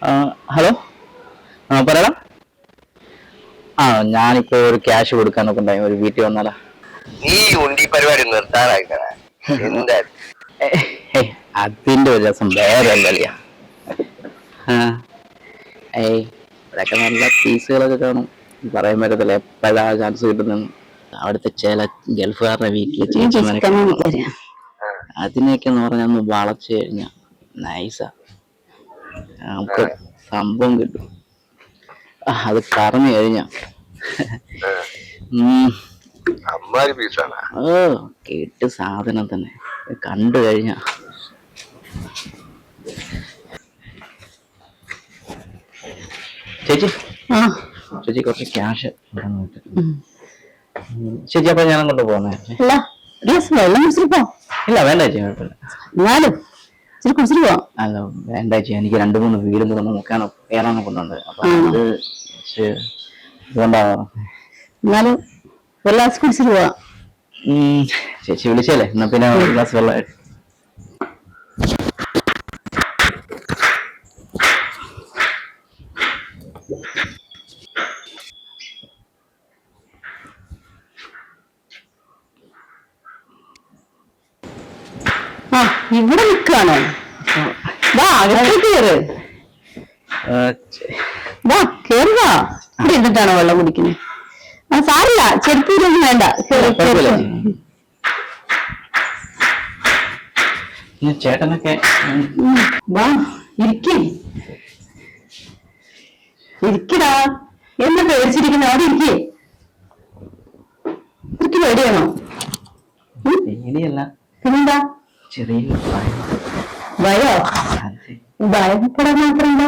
Hello, പറയടാ. ഞാനിപ്പോ ഒരു ക്യാഷ് കൊടുക്കാനൊക്കെ ഉണ്ടായി, ഒരു വീട്ടിൽ വന്നാലാ. നീ ഉണ്ടി പരിപാടി നിർത്താനായിട്ടാ എന്താ? അതിന്റെ ഒരു രസം വേറെ എന്തല്ലയാ. ഇവിടെയൊക്കെ നല്ല പീസുകളൊക്കെ കാണും, പറയാൻ പറ്റത്തില്ല എപ്പോഴാ ചാൻസ് കിട്ടുന്നെന്ന്. അവിടുത്തെ ചില ഗൾഫുകാരുടെ വീട്ടില് ചേച്ചിമാരൊക്കെ അതിനെയൊക്കെ എന്ന് പറഞ്ഞാൽ ഒന്ന് വളച്ചു കഴിഞ്ഞാ നൈസാ, നമുക്ക് സംഭവം കിട്ടും. അത് പറഞ്ഞു കഴിഞ്ഞ കേട്ട് സാധനം തന്നെ കണ്ടു കഴിഞ്ഞ. ചേച്ചി ചേച്ചി കുറച്ച് ക്യാഷ് ചേച്ചി, അപ്പൊ ഞാൻ അങ്ങോട്ട് പോന്നേ. ഇല്ല വേണ്ട ചേച്ചി, കുഴപ്പമില്ല. അല്ല വേണ്ട ചേച്ചി, എനിക്ക് 2-3 വീടും കൂടെ നോക്കാനോ കയറാനോ കൊണ്ടുണ്ട്. അപ്പൊ അത് എന്നാലും ഒരു ഗ്ലാസ് കുടിച്ചിട്ട് പോവാം. ചേച്ചി വിളിച്ചല്ലേ, എന്നാ പിന്നെ ഒരു ഗ്ലാസ് വെള്ളം. ഇവിടെ നിൽക്കാണോ? വാ, അകത്തേക്ക് കയറ്. വാ, കേറുവാ. ഇവിടെ ഇരുന്നിട്ടാണോ വെള്ളം കുടിക്കുന്നത്? സാരില്ല, ചെരുപ്പൂരൊന്നും വേണ്ട. ചേട്ടനൊക്കെ വാ, ഇരിക്കടാ. എന്താ പേടിച്ചിരിക്കുന്ന? അവിടെ ഇരിക്കേ. ഇരിക്ക്. പേടിയാണോ? പേടിയല്ല, പിന്നെന്താ? ചെറിയ ഭയോ? ഭയപ്പെടാൻ മാത്രമല്ല,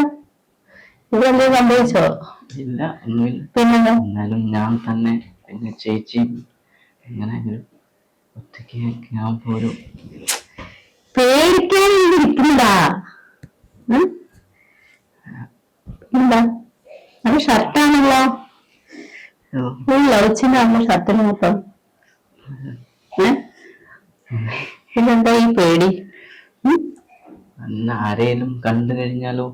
ഇവിടെ എന്തെങ്കിലും സംഭവിച്ചോ? ഇല്ല, ഒന്നുമില്ല. പിന്നെന്താ? എന്നാലും ഞാൻ തന്നെ പിന്നെ ചേച്ചി ഇങ്ങനെ ഒറ്റയ്ക്ക് ഞാൻ പോരും. പേടിക്കാൻ ഇരിക്കുന്നതാ. എന്താ അത്? ഷർട്ടാണല്ലോ, ലവിച്ചിനാണല്ലോ ഷർട്ടിന് മൊത്തം. പിന്നെന്താ ഈ പേടി? ആരേലും കണ്ടു കഴിഞ്ഞാലോ?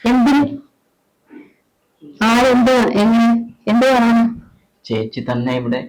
എന്തിന്? ആരെന്ത്? എങ്ങനെ? എന്ത് പറയാനാ? ചേച്ചി തന്നെ ഇവിടെ